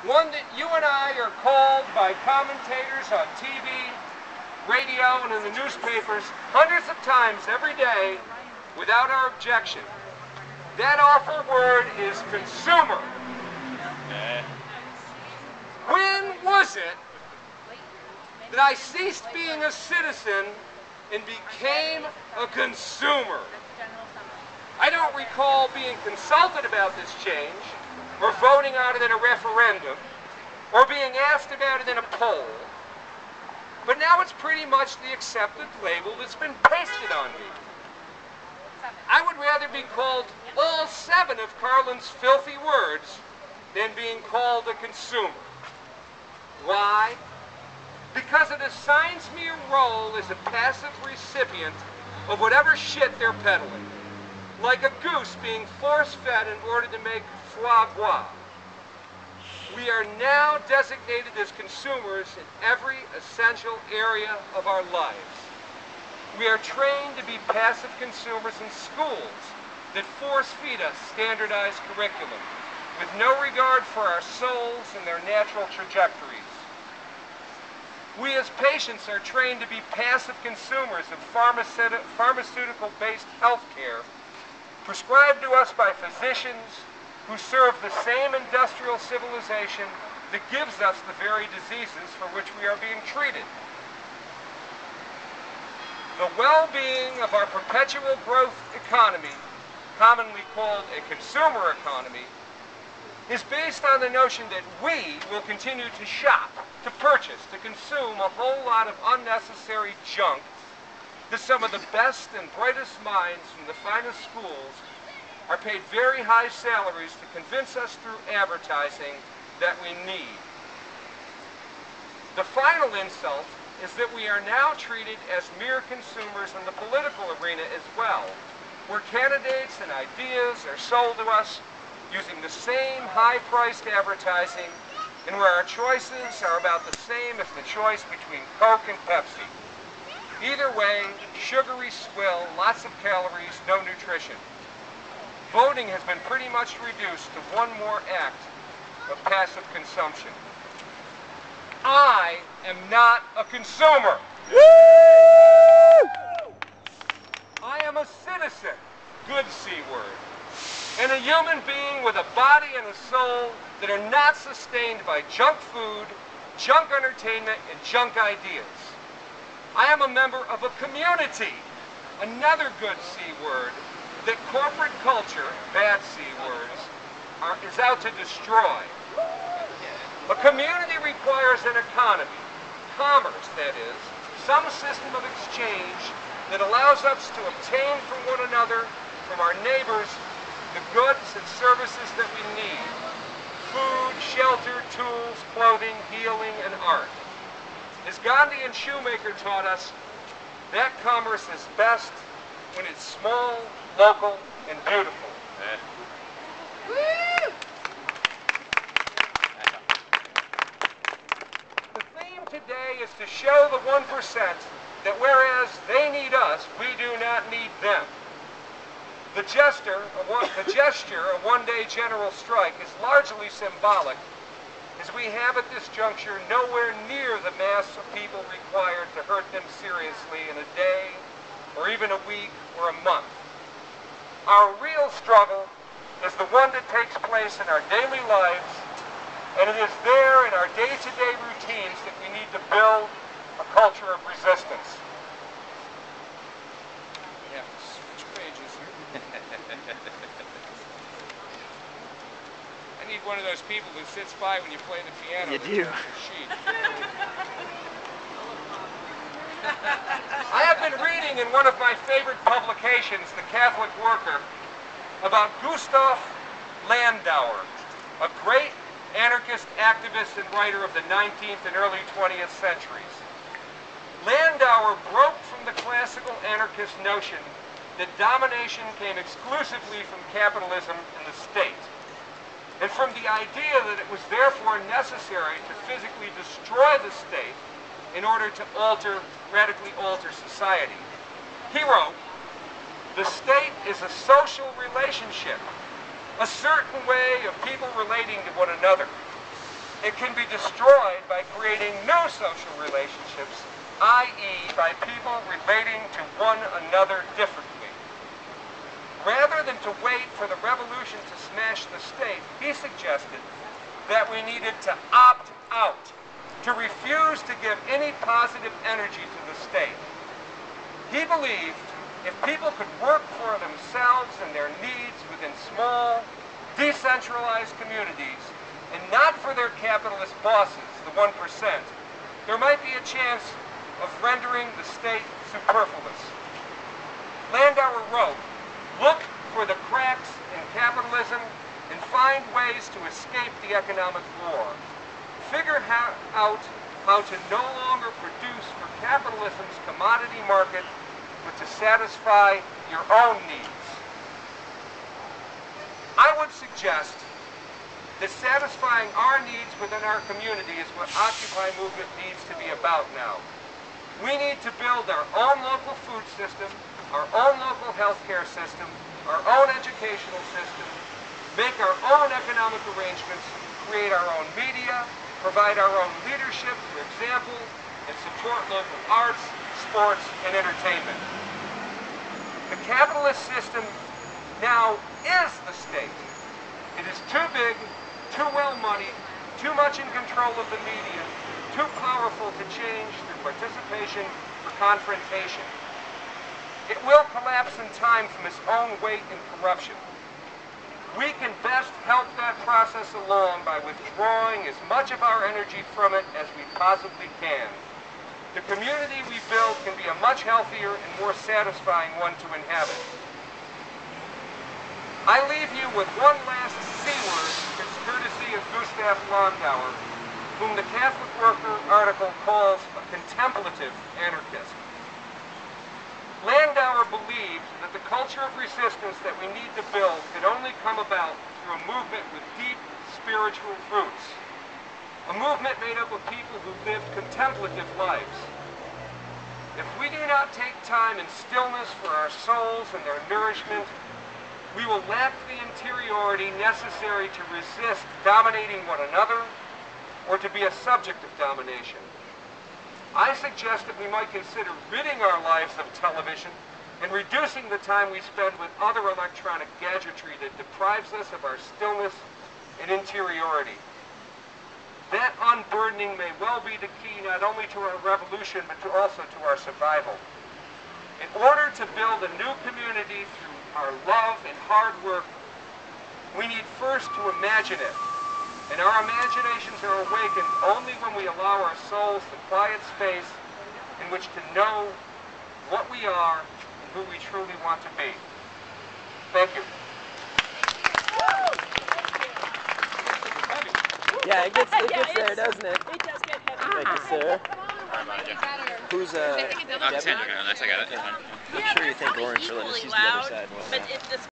One that you and I are called by commentators on TV, radio, and in the newspapers hundreds of times every day without our objection. That awful word is consumer. When was it that I ceased being a citizen and became a consumer? I don't recall being consulted about this change, or voting on it in a referendum, or being asked about it in a poll. But now it's pretty much the accepted label that's been pasted on me. I would rather be called all 7 of Carlin's filthy words than being called a consumer. Why? Because it assigns me a role as a passive recipient of whatever shit they're peddling, like a goose being force-fed in order to make foie gras. We are now designated as consumers in every essential area of our lives. We are trained to be passive consumers in schools that force-feed us standardized curriculum, with no regard for our souls and their natural trajectories. We as patients are trained to be passive consumers of pharmaceutical-based health care prescribed to us by physicians who serve the same industrial civilization that gives us the very diseases for which we are being treated. The well-being of our perpetual growth economy, commonly called a consumer economy, is based on the notion that we will continue to shop, to purchase, to consume a whole lot of unnecessary junk that some of the best and brightest minds from the finest schools are paid very high salaries to convince us through advertising that we need. The final insult is that we are now treated as mere consumers in the political arena as well, where candidates and ideas are sold to us using the same high-priced advertising, and where our choices are about the same as the choice between Coke and Pepsi. Either way, sugary swill, lots of calories, no nutrition. Voting has been pretty much reduced to one more act of passive consumption. I am not a consumer. I am a citizen, good C word, and a human being with a body and a soul that are not sustained by junk food, junk entertainment, and junk ideas. I am a member of a community, another good C word, that corporate culture, bad C words, is out to destroy. A community requires an economy, commerce that is, some system of exchange that allows us to obtain from one another, from our neighbors, the goods and services that we need: food, shelter, tools, clothing, healing, and art. As Gandhi and Shoemaker taught us, that commerce is best when it's small, local, and beautiful. The theme today is to show the 1% that whereas they need us, we do not need them. The gesture, a one-day general strike, is largely symbolic, as we have at this juncture nowhere near the mass of people required to hurt them seriously in a day, or even a week, or a month. Our real struggle is the one that takes place in our daily lives, and it is there in our day-to-day routines that we need to build a culture of resistance. We have to switch pages here. I need one of those people who sits by when you play the piano. You do. I have been reading in one of my favorite publications, The Catholic Worker, about Gustav Landauer, a great anarchist activist and writer of the 19th and early 20th centuries. Landauer broke from the classical anarchist notion that domination came exclusively from capitalism and the state, and from the idea that it was therefore necessary to physically destroy the state in order to radically alter society. He wrote, "The state is a social relationship, a certain way of people relating to one another. It can be destroyed by creating new social relationships, i.e. by people relating to one another differently. Rather than to wait for the revolution to smash the state, he suggested that we needed to opt out, to refuse to give any positive energy to the state. He believed if people could work for themselves and their needs within small, decentralized communities, and not for their capitalist bosses, the 1%, there might be a chance of rendering the state superfluous. Landauer wrote, "Look for the cracks in capitalism and find ways to escape the economic war. Figure out how to no longer produce for capitalism's commodity market, but to satisfy your own needs." I would suggest that satisfying our needs within our community is what Occupy movement needs to be about now. We need to build our own local food system, our own local healthcare system, our own educational system, make our own economic arrangements, create our own media, provide our own leadership, for example, and support local arts, sports, and entertainment. The capitalist system now is the state. It is too big, too well-moneyed, too much in control of the media, too powerful to change through participation or confrontation. It will collapse in time from its own weight and corruption. We can best help that process along by withdrawing as much of our energy from it as we possibly can. The community we build can be a much healthier and more satisfying one to inhabit. I leave you with one last C word, courtesy of Gustav Landauer, whom the Catholic Worker article calls a contemplative anarchist. Landauer believed that the culture of resistance that we need to build could only come about through a movement with deep spiritual roots. A movement made up of people who lived contemplative lives. If we do not take time and stillness for our souls and their nourishment, we will lack the interiority necessary to resist dominating one another or to be a subject of domination. I suggest that we might consider ridding our lives of television and reducing the time we spend with other electronic gadgetry that deprives us of our stillness and interiority. That unburdening may well be the key not only to our revolution, but also to our survival. In order to build a new community through our love and hard work, we need first to imagine it. And our imaginations are awakened only when we allow our souls the quiet space in which to know what we are and who we truly want to be. Thank you. Yeah, it gets there, doesn't it? It does get heavy. Thank you, sir. Who's I think it Debbie? does. I got it. I got it. I'm sure you think orange, so let us use the other side. But if this